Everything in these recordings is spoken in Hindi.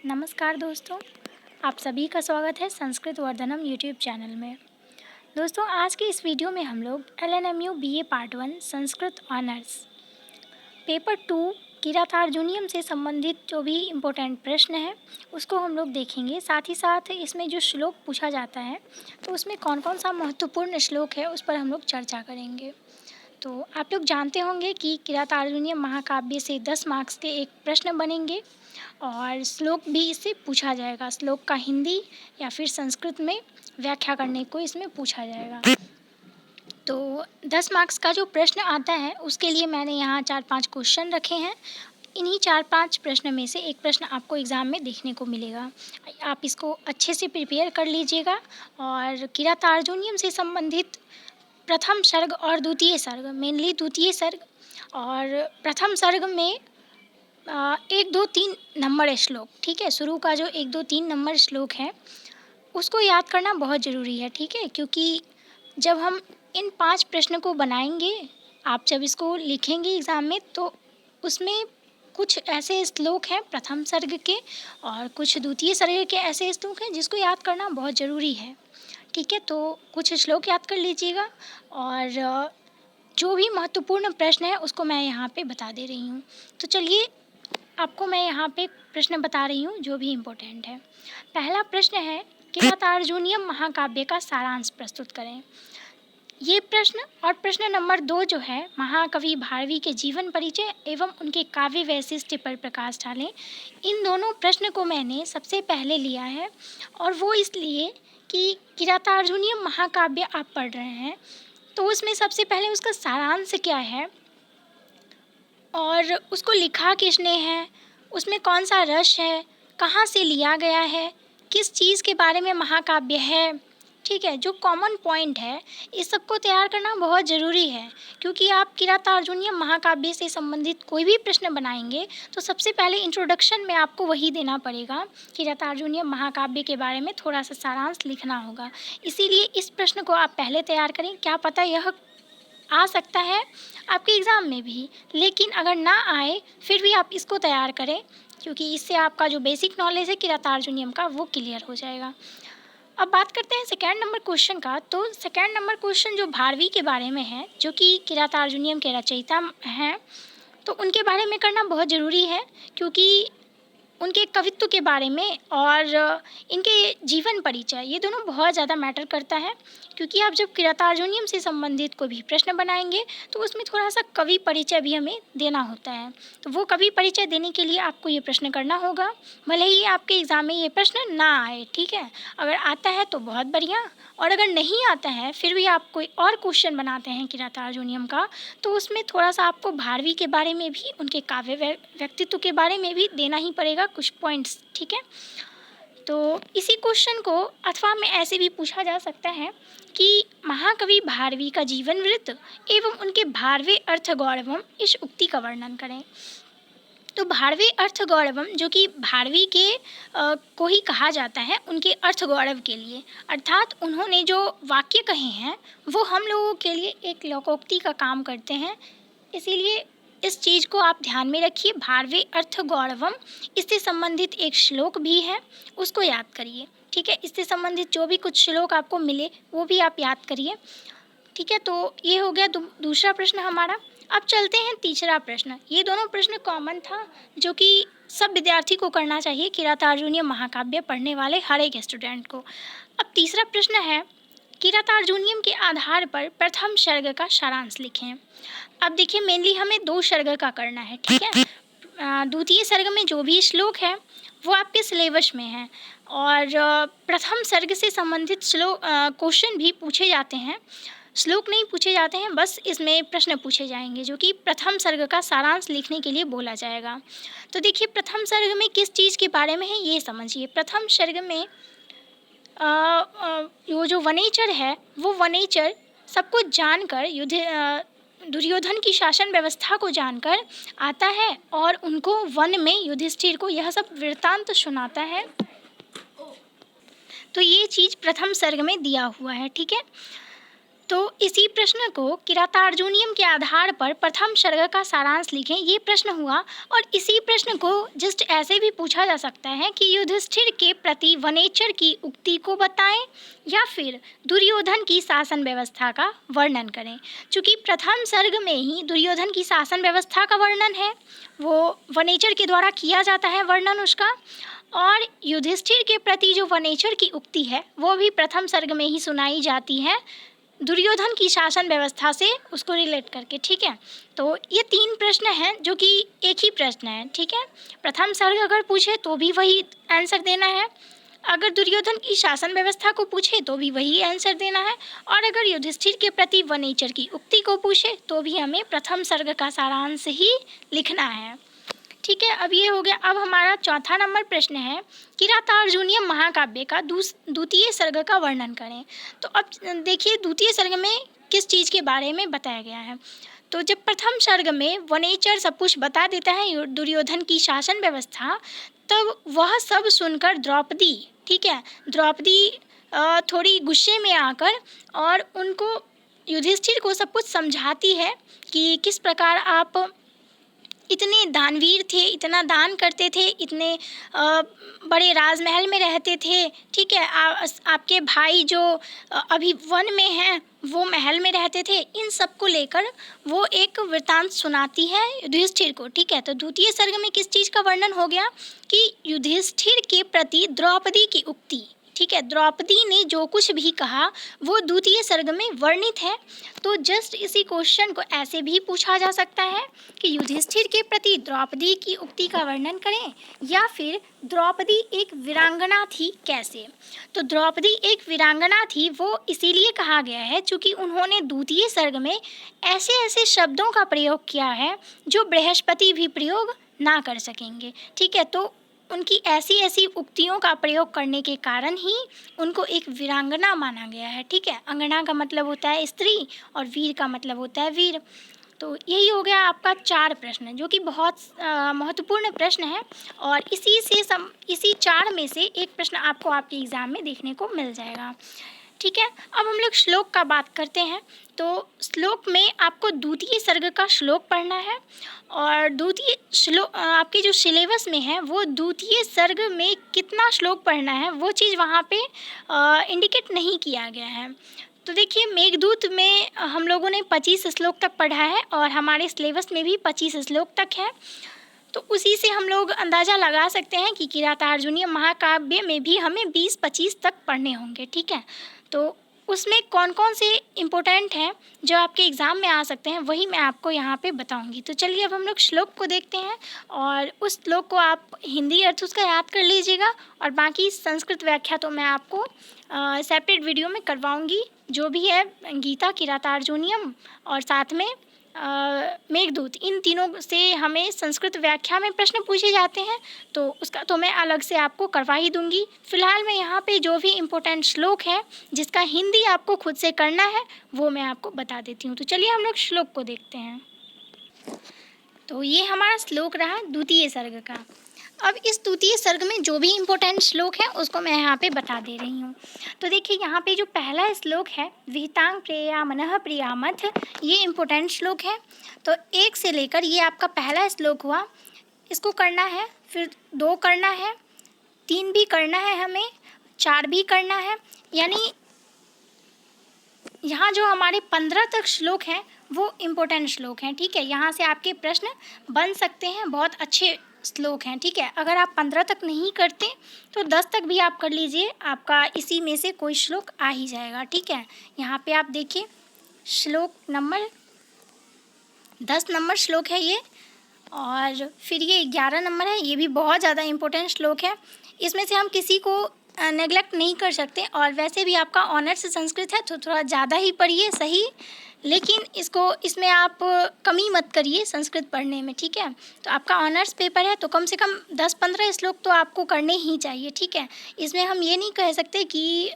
नमस्कार दोस्तों, आप सभी का स्वागत है संस्कृत वर्धनम यूट्यूब चैनल में। दोस्तों, आज की इस वीडियो में हम लोग LNMU BA part 1 Sanskrit honours paper 2 किरातार्जुनीयम से संबंधित जो भी इम्पोर्टेंट प्रश्न है उसको हम लोग देखेंगे। साथ ही साथ इसमें जो श्लोक पूछा जाता है तो उसमें कौन कौन सा महत्वपूर्ण श्लोक है उस पर हम लोग चर्चा करेंगे। तो आप लोग जानते होंगे कि किरातार्जुनीयम महाकाव्य से 10 मार्क्स के एक प्रश्न बनेंगे और श्लोक भी इससे पूछा जाएगा। श्लोक का हिंदी या फिर संस्कृत में व्याख्या करने को इसमें पूछा जाएगा। तो 10 मार्क्स का जो प्रश्न आता है उसके लिए मैंने यहाँ 4-5 क्वेश्चन रखे हैं। इन्हीं 4-5 प्रश्न में से एक प्रश्न आपको एग्ज़ाम में देखने को मिलेगा। आप इसको अच्छे से प्रिपेयर कर लीजिएगा और किरातार्जुनीयम से संबंधित प्रथम सर्ग और द्वितीय सर्ग, मेनली द्वितीय सर्ग और प्रथम सर्ग में 1, 2, 3 नंबर श्लोक, ठीक है। शुरू का जो 1, 2, 3 नंबर श्लोक है उसको याद करना बहुत ज़रूरी है, ठीक है। क्योंकि जब हम इन 5 प्रश्न को बनाएंगे, आप जब इसको लिखेंगे एग्ज़ाम में तो उसमें कुछ ऐसे श्लोक हैं प्रथम सर्ग के और कुछ द्वितीय सर्ग के ऐसे श्लोक हैं जिसको याद करना बहुत ज़रूरी है, ठीक है। तो कुछ श्लोक याद कर लीजिएगा और जो भी महत्वपूर्ण प्रश्न है उसको मैं यहाँ पे बता दे रही हूँ। तो चलिए आपको मैं यहाँ पे प्रश्न बता रही हूँ जो भी इम्पोर्टेंट है। पहला प्रश्न है, किरातार्जुनीयम महाकाव्य का सारांश प्रस्तुत करें। ये प्रश्न और प्रश्न नंबर 2 जो है, महाकवि भारवी के जीवन परिचय एवं उनके काव्य वैशिष्ट्य पर प्रकाश डालें। इन दोनों प्रश्न को मैंने सबसे पहले लिया है और वो इसलिए कि किरातार्जुनीयम महाकाव्य आप पढ़ रहे हैं तो उसमें सबसे पहले उसका सारांश क्या है और उसको लिखा किसने है, उसमें कौन सा रस है, कहाँ से लिया गया है, किस चीज़ के बारे में महाकाव्य है, ठीक है। जो कॉमन पॉइंट है इस सब को तैयार करना बहुत ज़रूरी है क्योंकि आप किरातार्जुनीयम महाकाव्य से संबंधित कोई भी प्रश्न बनाएंगे तो सबसे पहले इंट्रोडक्शन में आपको वही देना पड़ेगा। किरातार्जुनीयम महाकाव्य के बारे में थोड़ा सा सारांश लिखना होगा, इसीलिए इस प्रश्न को आप पहले तैयार करें। क्या पता यह आ सकता है आपके एग्ज़ाम में भी, लेकिन अगर ना आए फिर भी आप इसको तैयार करें क्योंकि इससे आपका जो बेसिक नॉलेज है किरातार्जुनीयम का वो क्लियर हो जाएगा। अब बात करते हैं सेकेंड नंबर क्वेश्चन का। तो सेकेंड नंबर क्वेश्चन जो भारवी के बारे में है, जो कि किरातार्जुनीयम के रचयिता हैं, तो उनके बारे में करना बहुत ज़रूरी है क्योंकि उनके कवित्व के बारे में और इनके जीवन परिचय, ये दोनों बहुत ज़्यादा मैटर करता है क्योंकि आप जब किरातार्जुनीयम से संबंधित कोई भी प्रश्न बनाएंगे तो उसमें थोड़ा सा कवि परिचय भी हमें देना होता है। तो वो कवि परिचय देने के लिए आपको ये प्रश्न करना होगा, भले ही आपके एग्ज़ाम में ये प्रश्न ना आए, ठीक है। अगर आता है तो बहुत बढ़िया और अगर नहीं आता है फिर भी आप कोई और क्वेश्चन बनाते हैं किरातार्जुनीयम का तो उसमें थोड़ा सा आपको भारवी के बारे में भी, उनके काव्य व्यक्तित्व के बारे में भी देना ही पड़ेगा कुछ पॉइंट्स, ठीक है। तो इसी क्वेश्चन को अथवा में ऐसे भी पूछा जा सकता है कि महाकवि भारवी का जीवन वृत्त एवं उनके भारवे अर्थ गौरवम, इस उक्ति का वर्णन करें। तो भारवे अर्थ गौरवम, जो कि भारवी के को ही कहा जाता है उनके अर्थ गौरव के लिए, अर्थात उन्होंने जो वाक्य कहे हैं वो हम लोगों के लिए एक लोकोक्ति का काम करते हैं, इसीलिए इस चीज़ को आप ध्यान में रखिए। भारवे अर्थ गौरवम, इससे संबंधित एक श्लोक भी है उसको याद करिए, ठीक है। इससे संबंधित जो भी कुछ श्लोक आपको मिले वो भी आप याद करिए, ठीक है। तो ये हो गया दूसरा प्रश्न हमारा। अब चलते हैं तीसरा प्रश्न। ये दोनों प्रश्न कॉमन था जो कि सब विद्यार्थी को करना चाहिए, किरातार्जुनीयम महाकाव्य पढ़ने वाले हर एक स्टूडेंट को। अब तीसरा प्रश्न है, किरातार्जुनीयम के आधार पर प्रथम सर्ग का सारांश लिखें। अब देखिए, मेनली हमें 2 सर्ग का करना है, ठीक है। द्वितीय सर्ग में जो भी श्लोक है वो आपके सिलेबस में है और प्रथम सर्ग से संबंधित श्लोक क्वेश्चन भी पूछे जाते हैं, श्लोक नहीं पूछे जाते हैं, बस इसमें प्रश्न पूछे जाएंगे जो कि प्रथम सर्ग का सारांश लिखने के लिए बोला जाएगा। तो देखिए, प्रथम सर्ग में किस चीज़ के बारे में है ये समझिए। प्रथम सर्ग में वो जो वनेचर है वो वनेचर सबको जानकर दुर्योधन की शासन व्यवस्था को जानकर आता है और उनको वन में युधिष्ठिर को यह सब वृत्तांत सुनाता है। तो ये चीज़ प्रथम सर्ग में दिया हुआ है, ठीक है। तो इसी प्रश्न को किरातार्जुनीयम के आधार पर प्रथम सर्ग का सारांश लिखें, ये प्रश्न हुआ। और इसी प्रश्न को जस्ट ऐसे भी पूछा जा सकता है कि युधिष्ठिर के प्रति वनेचर की उक्ति को बताएं या फिर दुर्योधन की शासन व्यवस्था का वर्णन करें। चूँकि प्रथम सर्ग में ही दुर्योधन की शासन व्यवस्था का वर्णन है, वो वनेचर के द्वारा किया जाता है वर्णन उसका, और युधिष्ठिर के प्रति जो वनेचर की उक्ति है वो भी प्रथम सर्ग में ही सुनाई जाती है दुर्योधन की शासन व्यवस्था से उसको रिलेट करके। ठीक है, तो ये 3 प्रश्न हैं जो कि एक ही प्रश्न है। ठीक है, प्रथम सर्ग अगर पूछे तो भी वही आंसर देना है, अगर दुर्योधन की शासन व्यवस्था को पूछे तो भी वही आंसर देना है, और अगर युधिष्ठिर के प्रति वनेचर की उक्ति को पूछे तो भी हमें प्रथम सर्ग का सारांश ही लिखना है। ठीक है, अब ये हो गया। अब हमारा चौथा नंबर प्रश्न है, किरातार्जुनीयम महाकाव्य का द्वितीय सर्ग का वर्णन करें। तो अब देखिए द्वितीय सर्ग में किस चीज़ के बारे में बताया गया है। तो जब प्रथम सर्ग में वनेचर सब कुछ बता देता है दुर्योधन की शासन व्यवस्था, तब वह सब सुनकर द्रौपदी, ठीक है, द्रौपदी थोड़ी गुस्से में आकर और उनको युधिष्ठिर को सब कुछ समझाती है कि किस प्रकार आप इतने दानवीर थे, इतना दान करते थे, इतने बड़े राजमहल में रहते थे। ठीक है, आपके भाई जो अभी वन में हैं वो महल में रहते थे। इन सब को लेकर वो एक वृतांत सुनाती है युधिष्ठिर को। ठीक है, तो द्वितीय सर्ग में किस चीज़ का वर्णन हो गया कि युधिष्ठिर के प्रति द्रौपदी की उक्ति। ठीक है, द्रौपदी ने जो कुछ भी कहा वो द्वितीय सर्ग में वर्णित है। तो जस्ट इसी क्वेश्चन को ऐसे भी पूछा जा सकता है कि युधिष्ठिर के प्रति द्रौपदी की उक्ति का वर्णन करें, या फिर द्रौपदी एक वीरांगना थी कैसे। तो द्रौपदी एक वीरांगना थी वो इसीलिए कहा गया है क्योंकि उन्होंने द्वितीय सर्ग में ऐसे ऐसे शब्दों का प्रयोग किया है जो बृहस्पति भी प्रयोग ना कर सकेंगे। ठीक है, तो उनकी ऐसी ऐसी उक्तियों का प्रयोग करने के कारण ही उनको एक वीरांगना माना गया है। ठीक है, अंगना का मतलब होता है स्त्री और वीर का मतलब होता है वीर। तो यही हो गया आपका 4 प्रश्न, जो कि बहुत महत्वपूर्ण प्रश्न है, और इसी 4 में से एक प्रश्न आपको आपके एग्ज़ाम में देखने को मिल जाएगा। ठीक है, अब हम लोग श्लोक का बात करते हैं। तो श्लोक में आपको द्वितीय सर्ग का श्लोक पढ़ना है, और द्वितीय श्लोक आपके जो सिलेबस में है वो द्वितीय सर्ग में कितना श्लोक पढ़ना है वो चीज़ वहाँ पे इंडिकेट नहीं किया गया है। तो देखिए मेघदूत में हम लोगों ने 25 श्लोक तक पढ़ा है और हमारे सिलेबस में भी 25 श्लोक तक है। तो उसी से हम लोग अंदाज़ा लगा सकते हैं कि किरातार्जुनीय महाकाव्य में भी हमें 20-25 तक पढ़ने होंगे। ठीक है, तो उसमें कौन कौन से इम्पोर्टेंट हैं जो आपके एग्ज़ाम में आ सकते हैं वही मैं आपको यहाँ पे बताऊँगी। तो चलिए अब हम लोग श्लोक को देखते हैं, और उस श्लोक को आप हिंदी अर्थ उसका याद कर लीजिएगा, और बाकी संस्कृत व्याख्या तो मैं आपको सेपरेट वीडियो में करवाऊँगी। जो भी है गीता, किरातार्जुनीयम और साथ में मेघदूत, इन तीनों से हमें संस्कृत व्याख्या में प्रश्न पूछे जाते हैं, तो उसका तो मैं अलग से आपको करवा ही दूंगी। फिलहाल मैं यहाँ पे जो भी इम्पोर्टेंट श्लोक है जिसका हिंदी आपको खुद से करना है वो मैं आपको बता देती हूँ। तो चलिए हम लोग श्लोक को देखते हैं। तो ये हमारा श्लोक रहा द्वितीय सर्ग का। अब इस द्वितीय सर्ग में जो भी इम्पोर्टेंट श्लोक है उसको मैं यहाँ पे बता दे रही हूँ। तो देखिए यहाँ पे जो पहला श्लोक है, विहितांग प्रेया मनः प्रियामथ, ये इम्पोर्टेंट श्लोक है। तो 1 से लेकर ये आपका पहला श्लोक हुआ, इसको करना है, फिर 2 करना है, 3 भी करना है, हमें 4 भी करना है। यानी यहाँ जो हमारे 15 तक श्लोक हैं वो इम्पोर्टेंट श्लोक हैं। ठीक है, यहाँ से आपके प्रश्न बन सकते हैं, बहुत अच्छे श्लोक हैं। ठीक है, अगर आप 15 तक नहीं करते तो 10 तक भी आप कर लीजिए, आपका इसी में से कोई श्लोक आ ही जाएगा। ठीक है, यहाँ पे आप देखिए श्लोक नंबर 10 नंबर श्लोक है ये, और फिर ये 11 नंबर है, ये भी बहुत ज़्यादा इम्पोर्टेंट श्लोक है। इसमें से हम किसी को नेगलेक्ट नहीं कर सकते, और वैसे भी आपका ऑनर्स संस्कृत है तो थोड़ा ज़्यादा ही पढ़िए सही, लेकिन इसमें आप कमी मत करिए संस्कृत पढ़ने में। ठीक है, तो आपका ऑनर्स पेपर है तो कम से कम 10-15 श्लोक तो आपको करने ही चाहिए। ठीक है, इसमें हम ये नहीं कह सकते कि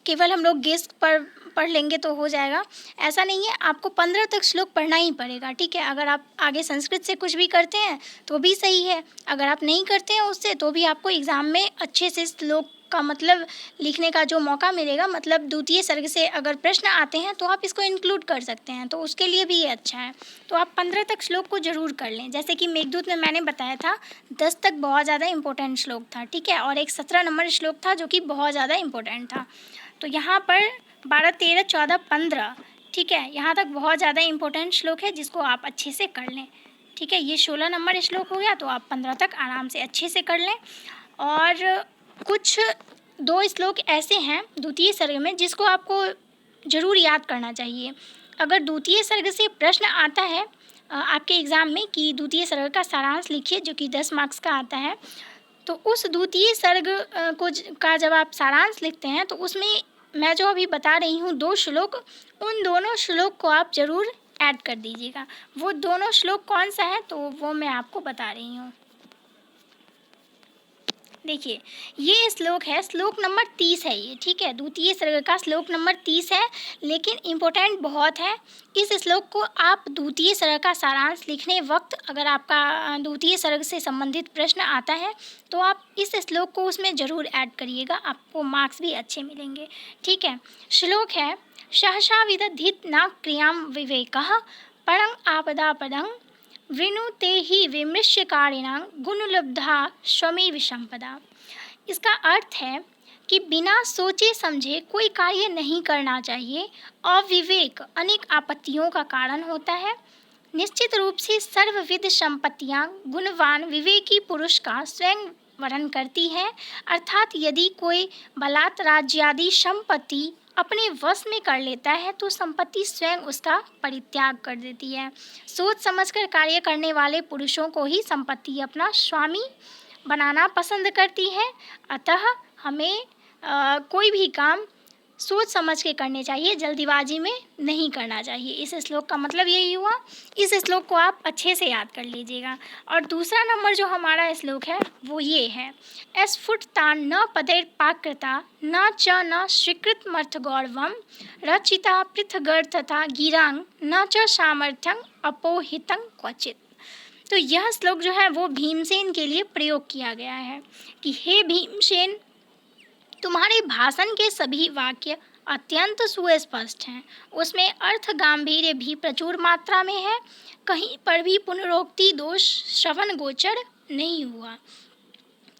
केवल हम लोग गेस पर पढ़ लेंगे तो हो जाएगा, ऐसा नहीं है, आपको 15 तक श्लोक पढ़ना ही पड़ेगा। ठीक है, अगर आप आगे संस्कृत से कुछ भी करते हैं तो भी सही है, अगर आप नहीं करते हैं उससे तो भी आपको एग्ज़ाम में अच्छे से श्लोक का मतलब लिखने का जो मौका मिलेगा, मतलब द्वितीय सर्ग से अगर प्रश्न आते हैं तो आप इसको इंक्लूड कर सकते हैं, तो उसके लिए भी ये अच्छा है। तो आप 15 तक श्लोक को ज़रूर कर लें। जैसे कि मेघदूत में मैंने बताया था 10 तक बहुत ज़्यादा इंपॉर्टेंट श्लोक था, ठीक है, और एक 17 नंबर श्लोक था जो कि बहुत ज़्यादा इंपॉर्टेंट था। तो यहाँ पर 12, 13, 14, 15, ठीक है, यहाँ तक बहुत ज़्यादा इंपॉर्टेंट श्लोक है जिसको आप अच्छे से कर लें, ठीक है। ये 16 नंबर श्लोक हो गया, तो आप 15 तक आराम से अच्छे से कर लें। और कुछ 2 श्लोक ऐसे हैं द्वितीय सर्ग में जिसको आपको ज़रूर याद करना चाहिए। अगर द्वितीय सर्ग से प्रश्न आता है आपके एग्ज़ाम में कि द्वितीय सर्ग का सारांश लिखिए, जो कि 10 मार्क्स का आता है, तो उस द्वितीय सर्ग का जब आप सारांश लिखते हैं तो उसमें मैं जो अभी बता रही हूँ 2 श्लोक, उन दोनों श्लोक को आप ज़रूर ऐड कर दीजिएगा। वो दोनों श्लोक कौन सा है तो वो मैं आपको बता रही हूँ। देखिए, ये श्लोक है, श्लोक नंबर 30 है ये, ठीक है, द्वितीय सर्ग का श्लोक नंबर 30 है, लेकिन इम्पोर्टेंट बहुत है। इस श्लोक को आप द्वितीय सर्ग का सारांश लिखने वक्त अगर आपका द्वितीय सर्ग से संबंधित प्रश्न आता है तो आप इस श्लोक को उसमें ज़रूर ऐड करिएगा, आपको मार्क्स भी अच्छे मिलेंगे, ठीक है। श्लोक है, सहसा विदधित न क्रियां विवेकः परं आपदापदं वृणुते ही विमृश्यकारिणां गुणलब्धा स्वमेव संपदा। इसका अर्थ है कि बिना सोचे समझे कोई कार्य नहीं करना चाहिए। अविवेक अनेक आपत्तियों का कारण होता है। निश्चित रूप से सर्वविध संपत्तियां गुणवान विवेकी पुरुष का स्वयं वर्ण करती है, अर्थात यदि कोई बलात् राज्यादि संपत्ति अपने वश में कर लेता है तो संपत्ति स्वयं उसका परित्याग कर देती है। सोच समझकर कार्य करने वाले पुरुषों को ही संपत्ति अपना स्वामी बनाना पसंद करती है। अतः हमें कोई भी काम सोच समझ के करने चाहिए, जल्दीबाजी में नहीं करना चाहिए। इस श्लोक का मतलब यही हुआ। इस श्लोक को आप अच्छे से याद कर लीजिएगा। और दूसरा नंबर जो हमारा श्लोक है वो ये है, स्फुटतान न पदैर पाकृता न च न स्वीकृतमर्थ गौरवम रचिता पृथगर तथा गिरांग न च सामर्थ्यं अपोहितं क्वचित। तो यह श्लोक जो है वो भीमसेन के लिए प्रयोग किया गया है कि हे भीमसेन, तुम्हारे भाषण के सभी वाक्य अत्यंत सुस्पष्ट हैं, उसमें अर्थ गांभीर्य भी प्रचुर मात्रा में है, कहीं पर भी पुनरोक्ति दोष श्रवण गोचर नहीं हुआ।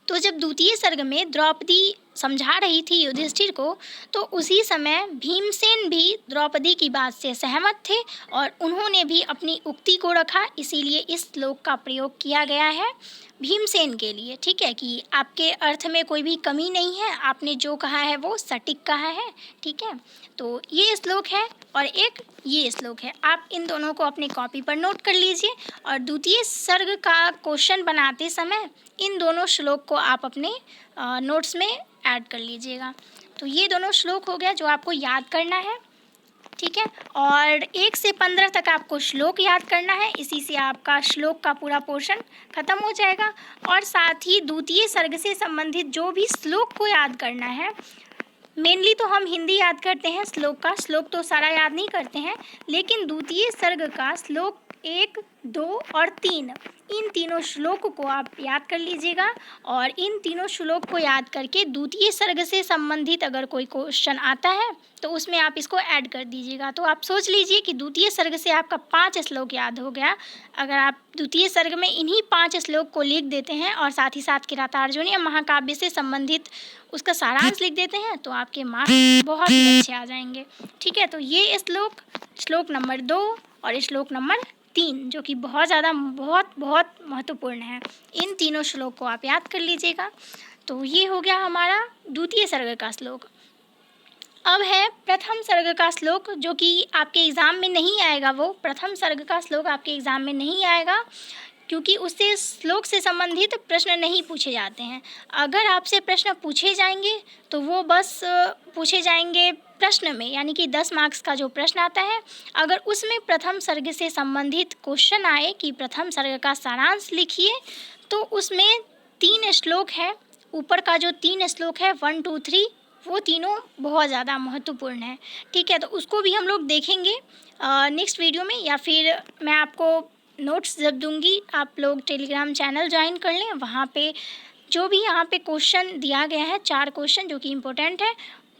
तो जब द्वितीय सर्ग में द्रौपदी समझा रही थी युधिष्ठिर को, तो उसी समय भीमसेन भी द्रौपदी की बात से सहमत थे और उन्होंने भी अपनी उक्ति को रखा, इसीलिए इस श्लोक का प्रयोग किया गया है भीमसेन के लिए, ठीक है, कि आपके अर्थ में कोई भी कमी नहीं है, आपने जो कहा है वो सटीक कहा है, ठीक है। तो ये श्लोक है और एक ये श्लोक है, आप इन दोनों को अपनी कॉपी पर नोट कर लीजिए और द्वितीय सर्ग का क्वेश्चन बनाते समय इन दोनों श्लोक को आप अपने नोट्स में ऐड कर लीजिएगा। तो ये दोनों श्लोक हो गया जो आपको याद करना है, ठीक है। और 1 से 15 तक आपको श्लोक याद करना है, इसी से आपका श्लोक का पूरा पोर्शन खत्म हो जाएगा। और साथ ही द्वितीय सर्ग से संबंधित जो भी श्लोक को याद करना है, मेनली तो हम हिंदी याद करते हैं श्लोक तो सारा याद नहीं करते हैं, लेकिन द्वितीय सर्ग का श्लोक 1, 2 और 3, इन तीनों श्लोक को आप याद कर लीजिएगा। और इन तीनों श्लोक को याद करके द्वितीय सर्ग से संबंधित अगर कोई क्वेश्चन आता है तो उसमें आप इसको ऐड कर दीजिएगा। तो आप सोच लीजिए कि द्वितीय सर्ग से आपका 5 श्लोक याद हो गया। अगर आप द्वितीय सर्ग में इन्हीं 5 श्लोक को लिख देते हैं और साथ ही साथ किरातार्जुनीय महाकाव्य से संबंधित उसका सारांश लिख देते हैं तो आपके मार्क्स बहुत ही अच्छे आ जाएंगे, ठीक है। तो ये श्लोक नंबर 2 और श्लोक नंबर 3 जो कि बहुत महत्वपूर्ण है, इन तीनों श्लोक को आप याद कर लीजिएगा। तो ये हो गया हमारा द्वितीय सर्ग का श्लोक। अब है प्रथम सर्ग का श्लोक जो कि आपके एग्ज़ाम में नहीं आएगा। वो प्रथम सर्ग का श्लोक आपके एग्ज़ाम में नहीं आएगा क्योंकि उससे श्लोक से संबंधित प्रश्न नहीं पूछे जाते हैं। अगर आपसे प्रश्न पूछे जाएंगे तो वो बस पूछे जाएंगे प्रश्न में, यानी कि 10 मार्क्स का जो प्रश्न आता है, अगर उसमें प्रथम सर्ग से संबंधित क्वेश्चन आए कि प्रथम सर्ग का सारांश लिखिए, तो उसमें 3 श्लोक है। ऊपर का जो 3 श्लोक है 1, 2, 3, वो तीनों बहुत ज़्यादा महत्वपूर्ण है, ठीक है। तो उसको भी हम लोग देखेंगे नेक्स्ट वीडियो में, या फिर मैं आपको नोट्स जब दूंगी आप लोग टेलीग्राम चैनल ज्वाइन कर लें, वहाँ पे जो भी यहाँ पे क्वेश्चन दिया गया है, 4 क्वेश्चन जो कि इम्पोर्टेंट है,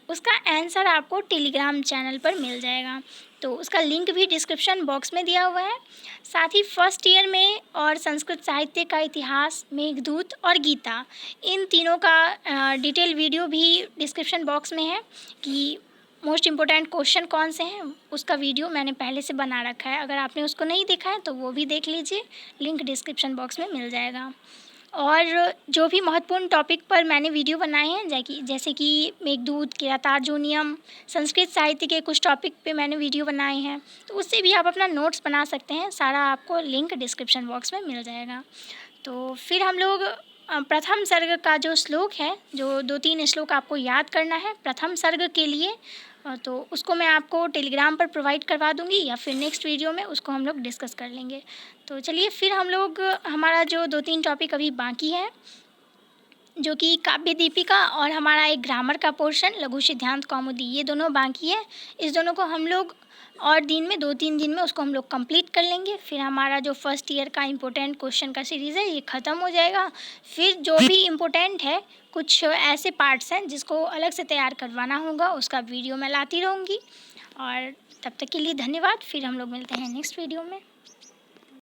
उसका आंसर आपको टेलीग्राम चैनल पर मिल जाएगा। तो उसका लिंक भी डिस्क्रिप्शन बॉक्स में दिया हुआ है। साथ ही फर्स्ट ईयर में और संस्कृत साहित्य का इतिहास, मेघदूत और गीता, इन तीनों का डिटेल वीडियो भी डिस्क्रिप्शन बॉक्स में है कि मोस्ट इम्पोर्टेंट क्वेश्चन कौन से हैं, उसका वीडियो मैंने पहले से बना रखा है। अगर आपने उसको नहीं देखा है तो वो भी देख लीजिए, लिंक डिस्क्रिप्शन बॉक्स में मिल जाएगा। और जो भी महत्वपूर्ण टॉपिक पर मैंने वीडियो बनाए हैं, जैसे कि मेघदूत, किरातार्जुनीयम, संस्कृत साहित्य के कुछ टॉपिक पे मैंने वीडियो बनाए हैं, तो उससे भी आप अपना नोट्स बना सकते हैं। सारा आपको लिंक डिस्क्रिप्शन बॉक्स में मिल जाएगा। तो फिर हम लोग प्रथम सर्ग का जो श्लोक है, जो 2-3 श्लोक आपको याद करना है प्रथम सर्ग के लिए, तो उसको मैं आपको टेलीग्राम पर प्रोवाइड करवा दूँगी या फिर नेक्स्ट वीडियो में उसको हम लोग डिस्कस कर लेंगे। तो चलिए फिर हम लोग हमारा जो 2-3 टॉपिक अभी बाकी है, जो कि काव्य दीपिका और हमारा एक ग्रामर का पोर्शन लघु सिद्धांत कौमुदी, ये दोनों बाकी है। इस दोनों को हम लोग और दिन में 2-3 दिन में उसको हम लोग कंप्लीट कर लेंगे। फिर हमारा जो फर्स्ट ईयर का इम्पोर्टेंट क्वेश्चन का सीरीज़ है ये ख़त्म हो जाएगा। फिर जो भी इम्पोर्टेंट है, कुछ ऐसे पार्ट्स हैं जिसको अलग से तैयार करवाना होगा, उसका वीडियो मैं लाती रहूँगी। और तब तक के लिए धन्यवाद। फिर हम लोग मिलते हैं नेक्स्ट वीडियो में।